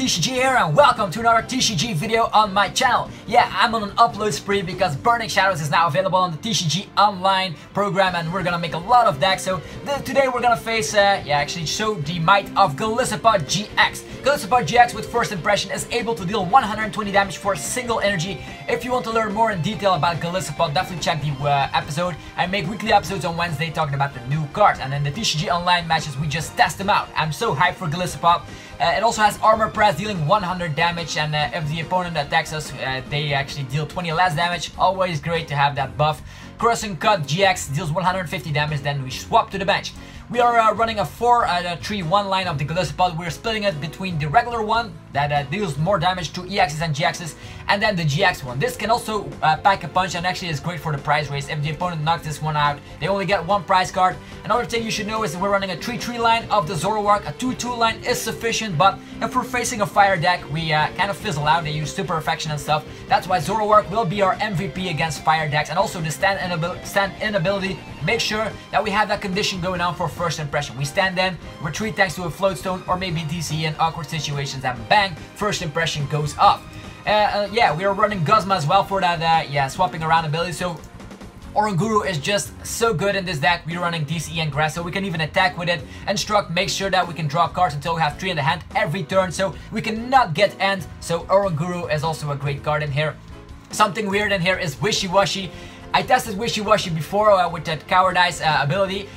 TCG here and welcome to another TCG video on my channel. Yeah, I'm on an upload spree because Burning Shadows is now available on the TCG online program and we're gonna make a lot of decks. So today we're gonna face, actually show the might of Golisopod GX. Golisopod GX with first impression is able to deal 120 damage for a single energy. If you want to learn more in detail about Golisopod, definitely check the episode. I make weekly episodes on Wednesday talking about the new cards, and in the TCG online matches we just test them out. I'm so hyped for Golisopod. It also has armor press dealing 100 damage, and if the opponent attacks us, they actually deal 20 less damage. Always great to have that buff. Crossing Cut GX deals 150 damage, then we swap to the bench. We are running a 4-3-1 line of the Golisopod. We're splitting it between the regular one that deals more damage to EXs and GXs, and then the GX one. This can also pack a punch and actually is great for the prize race. If the opponent knocks this one out, they only get one prize card. Another thing you should know is that we're running a 3-3 line of the Zoroark. A 2-2 line is sufficient, but if we're facing a fire deck, we kind of fizzle out. They use super affection and stuff. That's why Zoroark will be our MVP against fire decks, and also the stand-in ability. Make sure that we have that condition going on for first impression. We stand in, retreat thanks to a float stone or maybe DC in awkward situations, and bang, first impression goes up. Yeah, we are running Guzma as well for that swapping around ability. So Oranguru is just so good in this deck. We're running DCE and grass, so we can even attack with it. Instruct makes sure that we can draw cards until we have 3 in the hand every turn, so we cannot get end. So Oranguru is also a great card in here. Something weird in here is Wishiwashi. I tested Wishiwashi before with that Cowardice ability.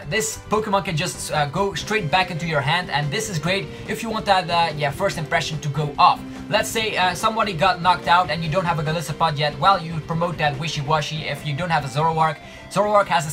This Pokemon can just go straight back into your hand, and this is great if you want that first impression to go off. Let's say somebody got knocked out and you don't have a Golisopod yet. Well, you promote that Wishiwashi. If you don't have a Zoroark, Zoroark has a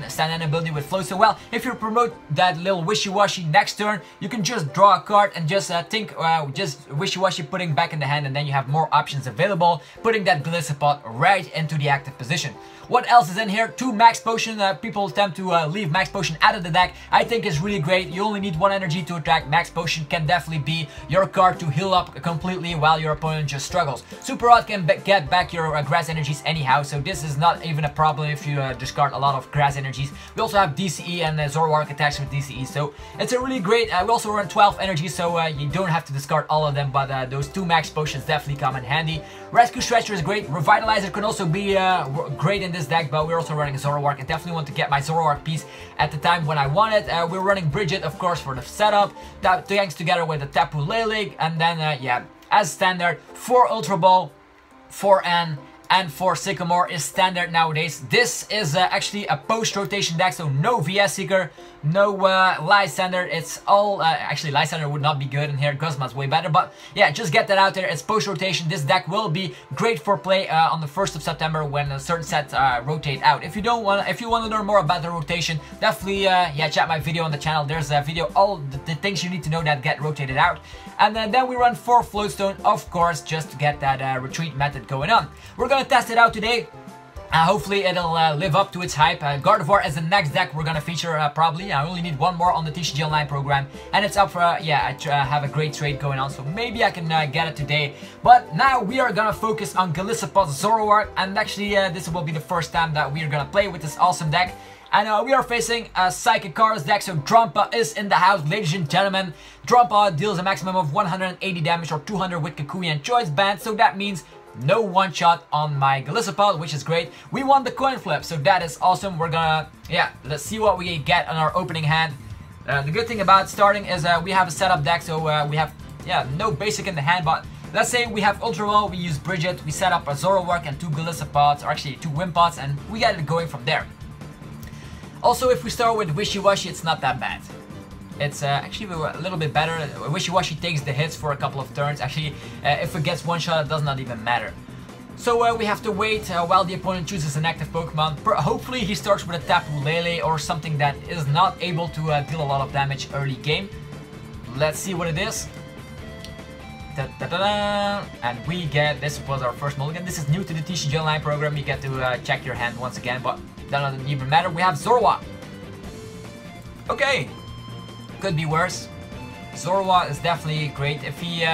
stand-in ability with float. So well, if you promote that little Wishiwashi next turn, you can just draw a card and just think just Wishiwashi putting back in the hand, and then you have more options available, putting that Golisopod right into the active position. What else is in here? 2 max potion. People tend to leave max potion out of the deck. I think it's really great. You only need 1 energy to attack. Max potion can definitely be your card to heal up completely while your opponent just struggles. Super Rod can get back your grass energies anyhow, so this is not even a problem if you discard a lot of grass energies. We also have DCE, and Zoroark attacks with DCE, so it's a really great. We also run 12 energies, so you don't have to discard all of them, but those 2 max potions definitely come in handy. Rescue Stretcher is great. Revitalizer can also be great in this deck, but we're also running Zoroark. I definitely want to get my Zoroark piece at the time when I want it. We're running Bridget, of course, for the setup. That thanks together with the Tapu Lele, and then as standard, 4 Ultra Ball, 4 N, and 4 Sycamore is standard nowadays. This is actually a post-rotation deck, so no VS Seeker, no Lysander. It's all, actually Lysander would not be good in here. Guzma's way better, but yeah, just get that out there. It's post-rotation. This deck will be great for play on the 1st of September when a certain sets rotate out. If you want to learn more about the rotation, definitely check my video on the channel. There's a video, all the things you need to know that get rotated out. And then we run 4 Floatstone, of course, just to get that retreat method going on. We're gonna test it out today. Hopefully it'll live up to its hype. Garbodor is the next deck we're gonna feature probably. I only need 1 more on the TCG Online program, and it's up for I have a great trade going on, so maybe I can get it today. But now we are gonna focus on Golisopod Zoroark, and actually this will be the first time that we are gonna play with this awesome deck. And we are facing a Psychic Cards deck, so Drampa is in the house, ladies and gentlemen. Drampa deals a maximum of 180 damage or 200 with Kukui and Choice Band, so that means no one-shot on my Golisopod, which is great. We won the coin flip, so that is awesome. We're gonna, let's see what we get on our opening hand. The good thing about starting is we have a setup deck, so we have, no basic in the hand, but let's say we have Ultra Ball, we use Bridget, we set up a Zoroark and 2 Golisopods, or actually 2 Wimpods, and we get it going from there. Also, if we start with Wishiwashi, it's not that bad. It's actually a little bit better. Wishiwashi takes the hits for a couple of turns. Actually, if it gets one shot, it does not even matter. So we have to wait while the opponent chooses an active Pokemon. Hopefully he starts with a Tapu Lele or something that is not able to deal a lot of damage early game. Let's see what it is. And we get, this was our first mulligan. This is new to the TCG Online program. You get to check your hand once again, but that doesn't even matter. We have Zorua. Okay. Could be worse. Zorua is definitely great. If he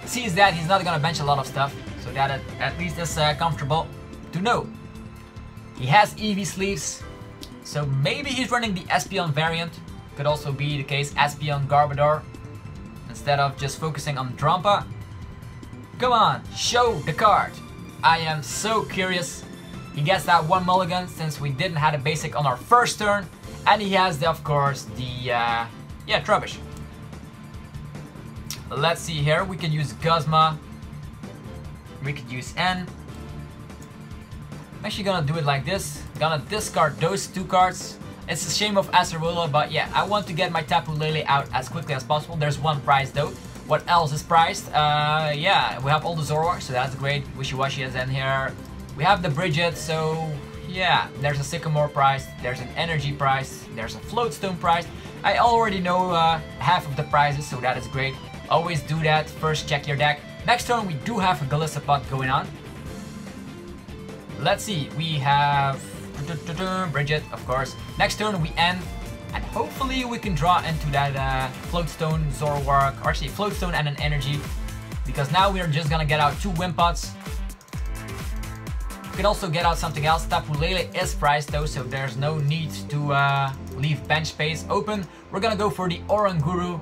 sees that, he's not gonna bench a lot of stuff, so that at least is comfortable to know. He has Eevee sleeves, so maybe he's running the Espeon variant. Could also be the case, Espeon Garbodor. instead of just focusing on Drampa. Come on, show the card. I am so curious. He gets that one mulligan since we didn't have a basic on our first turn. And he has, of course, the, Trubbish. Let's see here. We can use Guzma. We could use N. I'm actually gonna do it like this. Gonna discard those 2 cards. It's a shame of Acerola, but yeah, I want to get my Tapu Lele out as quickly as possible. There's 1 prize though. What else is prized? Yeah, we have all the Zoroark, so that's great. Wishiwashi is in here. We have the Bridget, so yeah, there's a Sycamore prize, there's an Energy prize, there's a Floatstone prize. I already know half of the prizes, so that is great. Always do that, first check your deck. Next turn we do have a Golisopod going on. Let's see, we have Bridget, of course. Next turn we end, and hopefully we can draw into that Floatstone, Zoroark, or actually Floatstone and an Energy. Because now we are just gonna get out 2 Wimpods. We can also get out something else. Tapu Lele is priced though, so there's no need to leave bench space open. We're gonna go for the Oranguru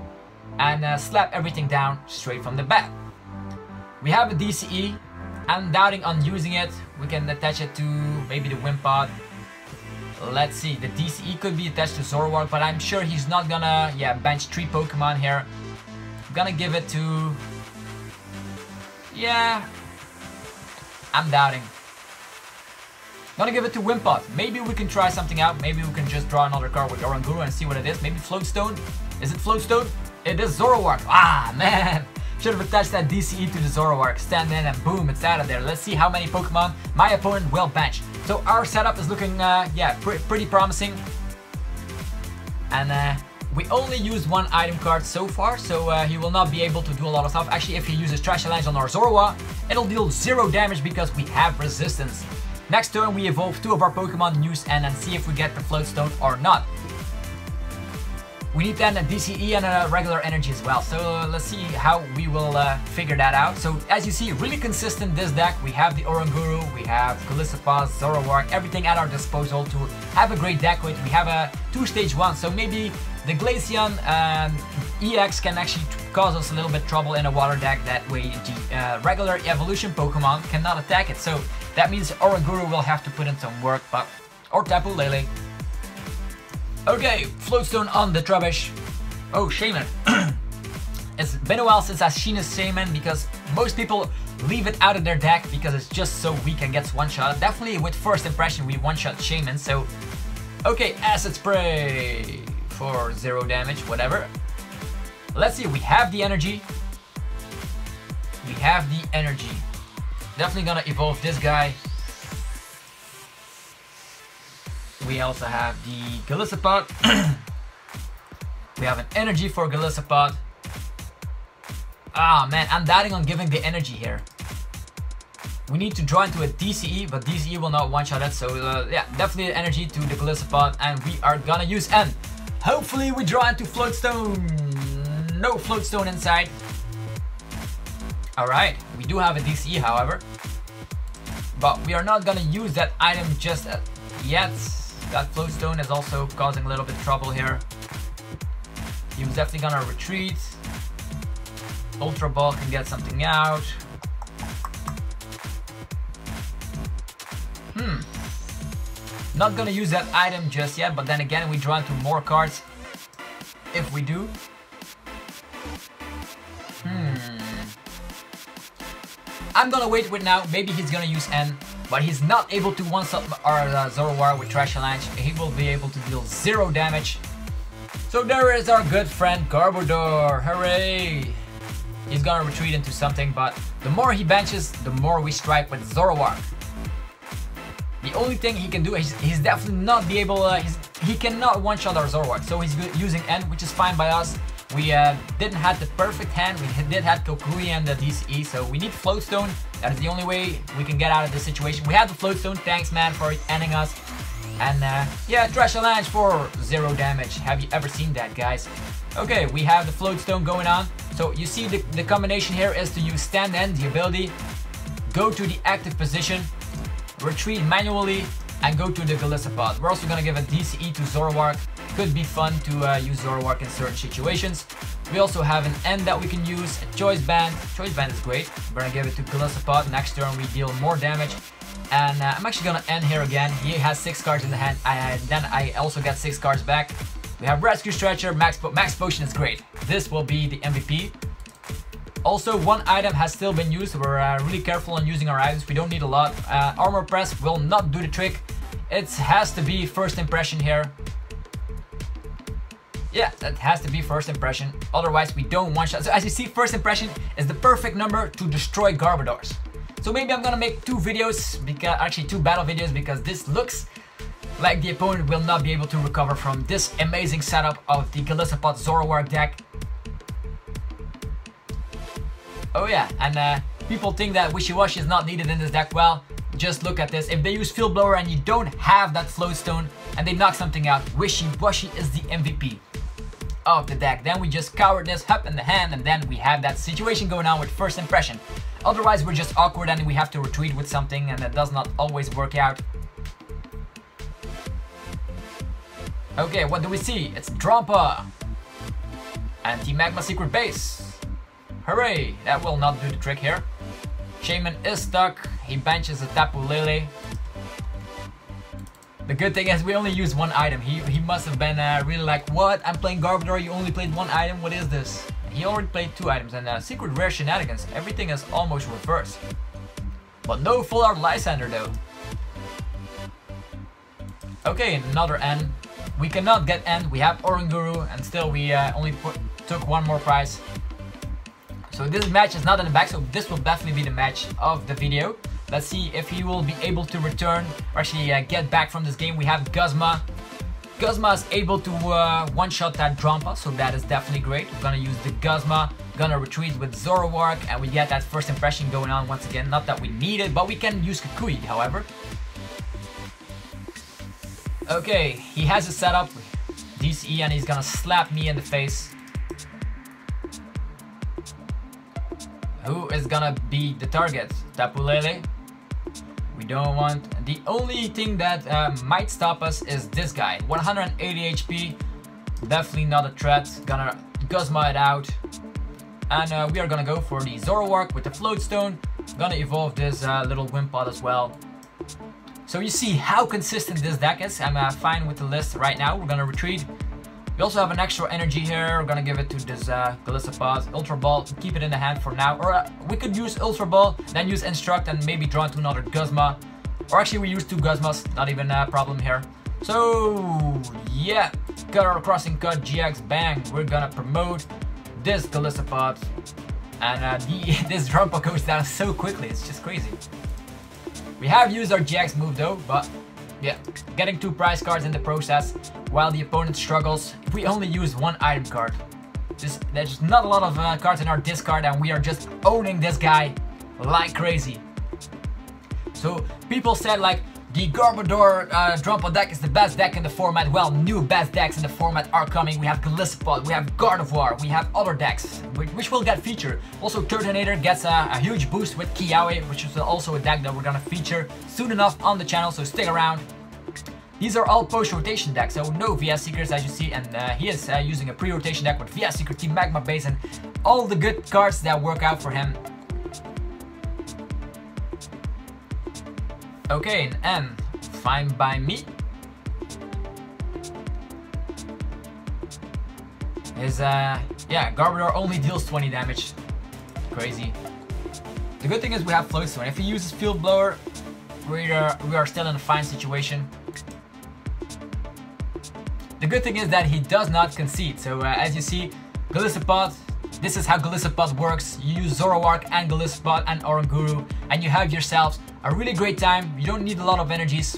and slap everything down straight from the bat. We have a DCE. I'm doubting on using it. We can attach it to maybe the Wimpod. Let's see, the DCE could be attached to Zoroark, but I'm sure he's not gonna, bench 3 Pokemon here. I'm gonna give it to... Yeah, I'm doubting. Gonna give it to Wimpod. Maybe we can try something out. Maybe we can just draw another card with Oranguru and see what it is. Maybe Floatstone. Is it Floatstone? It is Zoroark. Ah, man. Should have attached that DCE to the Zoroark. Stand in and boom, it's out of there. Let's see how many Pokemon my opponent will bench. So our setup is looking, pretty promising. And we only used 1 item card so far, so he will not be able to do a lot of stuff. Actually, if he uses Trash Challenge on our Zorua, it'll deal 0 damage because we have resistance. Next turn, we evolve 2 of our Pokemon, use N, and see if we get the Floatstone or not. We need then a DCE and a regular Energy as well, so let's see how we will figure that out. So as you see, really consistent this deck. We have the Oranguru, we have Golisopod, Zoroark, everything at our disposal to have a great deck with. We have a 2-stage 1, so maybe the Glaceon EX can actually cause us a little bit trouble in a water deck. That way the regular evolution Pokemon cannot attack it. So that means Oranguru will have to put in some work, or Tapu Lele. Okay, Floatstone on the Trubbish. Oh, Shaman. It's been a while since I've seen a Shaman because most people leave it out of their deck because it's just so weak and gets one-shot. Definitely with first impression we one-shot Shaman, so... Okay, Acid Spray for 0 damage, whatever. Let's see, we have the Energy. We have the Energy. Definitely gonna evolve this guy. We also have the Golisopod. We have an Energy for Golisopod. Ah man, I'm doubting on giving the Energy here. We need to draw into a DCE, but DCE will not one-shot it, so yeah, definitely an Energy to the Golisopod, and we are gonna use N. Hopefully we draw into Floatstone. No Floatstone inside. Alright, we do have a DCE however, but we are not gonna use that item just yet. That Floatstone is also causing a little bit of trouble here. He was definitely gonna retreat. Ultra Ball can get something out. Not gonna use that item just yet, but then again we draw into more cards if we do. I'm gonna wait with now. Maybe he's gonna use N, but he's not able to one-shot our Zorua with Trash Challenge. He will be able to deal 0 damage. So there is our good friend Garbodor. Hooray! He's gonna retreat into something, but the more he benches, the more we strike with Zoroark. The only thing he can do is he's definitely not be able. He cannot one-shot our Zoroark, so he's using N, which is fine by us. We didn't have the perfect hand. We did have Kokui and the DCE, so we need Floatstone. That is the only way we can get out of this situation. We have the Floatstone. Thanks, man, for ending us. And yeah, Trash Challenge for 0 damage. Have you ever seen that, guys? Okay, we have the Floatstone going on. So you see the combination here is to use Stand N, the ability, go to the active position, retreat manually, and go to the Golisopod. We're also gonna give a DCE to Zoroark. Could be fun to use Zoroark in certain situations. We also have an N that we can use, a Choice Band. Choice Band is great. We're gonna give it to Golisopod. Next turn we deal more damage. And I'm actually gonna end here again. He has 6 cards in the hand, then I also get 6 cards back. We have Rescue Stretcher, Max Potion is great. This will be the MVP. Also, one item has still been used. We're really careful on using our items. We don't need a lot. Armor Press will not do the trick. It has to be first impression here. Yeah, that has to be first impression. Otherwise, we don't one-shot. So as you see, first impression is the perfect number to destroy Garbodors. So maybe I'm gonna make 2 videos, actually 2 battle videos, because this looks like the opponent will not be able to recover from this amazing setup of the Golisopod Zoroark deck. Oh yeah, and people think that Wishiwashi is not needed in this deck. Well, just look at this. If they use Field Blower and you don't have that Float Stone and they knock something out, Wishiwashi is the MVP of the deck. Then we just cower this up in the hand, and then we have that situation going on with first impression. Otherwise, we're just awkward and we have to retreat with something, and that does not always work out. Okay, what do we see? It's Drampa. Anti-Magma Secret Base. Hooray! That will not do the trick here. Shaman is stuck. He benches a Tapu Lele. The good thing is we only use 1 item. He must have been really like, what? I'm playing Garbodor, you only played 1 item? What is this? He already played 2 items, and Secret Rare Shenanigans. Everything is almost reversed. But no full art Lysander though. Okay, another N. We cannot get N. We have Oranguru, and still we only took 1 more prize. So this match is not in the back, so this will definitely be the match of the video. Let's see if he will be able to return, or actually get back from this game. We have Guzma. Guzma is able to one-shot that Drampa, so that is definitely great. We're gonna use the Guzma, gonna retreat with Zoroark, and we get that first impression going on once again. Not that we need it, but we can use Kukui, however. Okay, he has a setup, DCE, and he's gonna slap me in the face. Who is gonna be the target? Tapu Lele? We don't want... The only thing that might stop us is this guy. 180 HP. Definitely not a threat. Gonna Guzma it out. And we are gonna go for the Zoroark with the Float Stone. Gonna evolve this little Wimpod as well. So you see how consistent this deck is. I'm fine with the list right now. We're gonna retreat. We also have an extra energy here. We're gonna give it to this Golisopod. Ultra Ball, keep it in the hand for now. Or we could use Ultra Ball, then use Instruct and maybe draw into another Guzma. Or actually we use 2 Guzmas, not even a problem here. So yeah, got our Crossing Cut GX, bang. We're gonna promote this Golisopod. And this Drampa goes down so quickly, it's just crazy. We have used our GX move though, but yeah, getting 2 prize cards in the process while the opponent struggles. We only use 1 item card. There's not a lot of cards in our discard, and we are just owning this guy like crazy. So people said like the Garbodor Drampa deck is the best deck in the format. Well, new best decks in the format are coming. We have Golisopod, we have Gardevoir, we have other decks which will get featured. Also, Turtonator gets a huge boost with Kiawe, which is also a deck that we're gonna feature soon enough on the channel, so stick around. These are all post-rotation decks, so no VS Seekers as you see, and he is using a pre-rotation deck with VS Seeker, Team Magma Base, and all the good cards that work out for him. Okay, an N, fine by me. His, yeah, Garbodor only deals 20 damage. Crazy. The good thing is we have Float Stone. If he uses Field Blower, we are still in a fine situation. The good thing is that he does not concede. So as you see, Golisopod, this is how Golisopod works. You use Zoroark and Golisopod and Oranguru, and you have yourselves a really great time. You don't need a lot of energies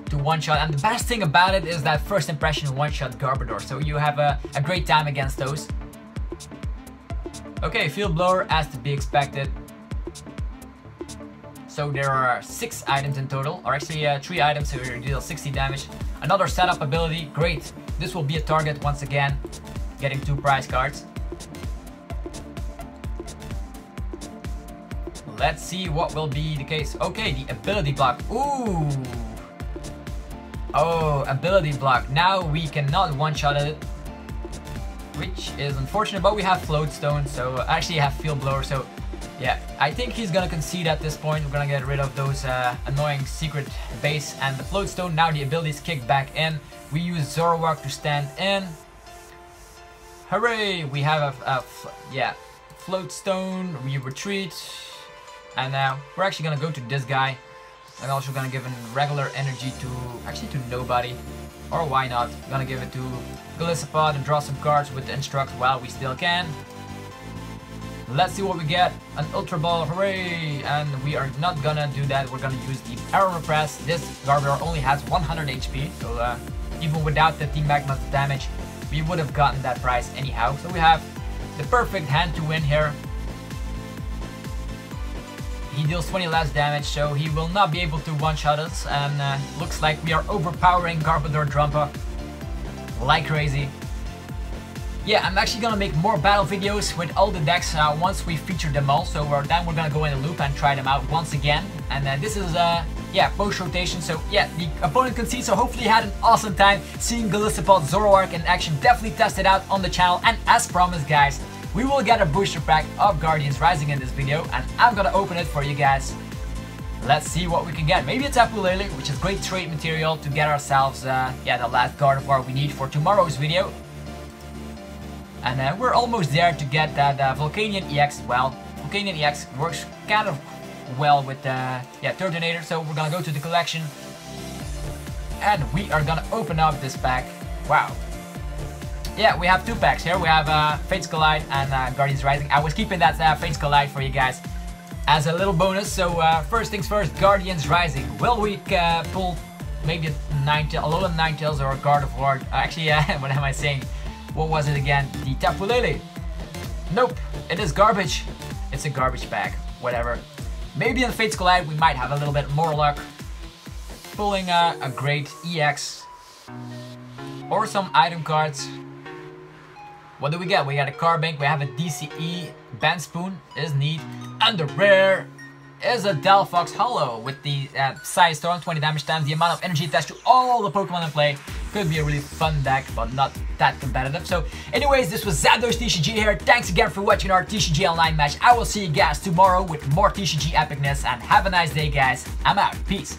to one-shot, and the best thing about it is that first impression one-shot Garbodor, so you have a great time against those. Okay, Field Blower as to be expected. So there are 6 items in total, or actually 3 items, so you deal 60 damage. Another setup ability, great. This will be a target once again, getting 2 prize cards. let's see what will be the case. Okay, the ability block. Ooh. Oh, ability block. Now we cannot one-shot it, which is unfortunate, but we have Float Stone, so actually have Field Blower, so yeah, I think he's gonna concede at this point. We're gonna get rid of those annoying secret base and the Float Stone. Now the abilities kick back in. We use Zoroark to stand in. Hooray! We have a Float Stone. We retreat, and we're actually gonna go to this guy. I'm also gonna give him regular energy to nobody, or why not? I'm gonna give it to Golisopod and draw some cards with the instruct while we still can. Let's see what we get. An Ultra Ball, hooray! And we are not gonna do that. We're gonna use the Arrow Repress. This Garbodor only has 100 HP, so even without the Team Magma's damage, we would have gotten that prize anyhow. So we have the perfect hand to win here. He deals 20 less damage, so he will not be able to one-shot us, and looks like we are overpowering Garbodor Drampa like crazy. Yeah, I'm actually gonna make more battle videos with all the decks once we feature them all, so then we're gonna go in a loop and try them out once again. And this is post-rotation, so yeah, the opponent concedes, so hopefully you had an awesome time seeing Golisopod Zoroark in action. Definitely test it out on the channel, and as promised guys, we will get a booster pack of Guardians Rising in this video, and I'm gonna open it for you guys. Let's see what we can get. Maybe a Tapu Lele, which is great trade material to get ourselves the last Gardevoir we need for tomorrow's video. And we're almost there to get that Volcanion EX. Well, Volcanion EX works kind of well with Turtonator, so we're gonna go to the collection and we are gonna open up this pack. Wow. Yeah, we have two packs here. We have Fates Collide and Guardians Rising. I was keeping that Fates Collide for you guys as a little bonus. So first things first, Guardians Rising. Will we pull maybe a Alolan Ninetales or a Gardevoir? Actually, what am I saying? What was it again? The Tapu Lele. Nope, it is garbage. It's a garbage pack. Whatever. Maybe in Fates Collide we might have a little bit more luck pulling a great EX or some item cards. What do we get? We got a Carbink, we have a DCE, Bandspoon is neat, and the rare is a Delphox Hollow with the Psy Storm, 20 damage times the amount of energy attached to all the Pokemon in play. Could be a really fun deck, but not that competitive. So anyways, this was Zapdos TCG here. Thanks again for watching our TCG Online match. I will see you guys tomorrow with more TCG epicness, and have a nice day guys. I'm out. Peace.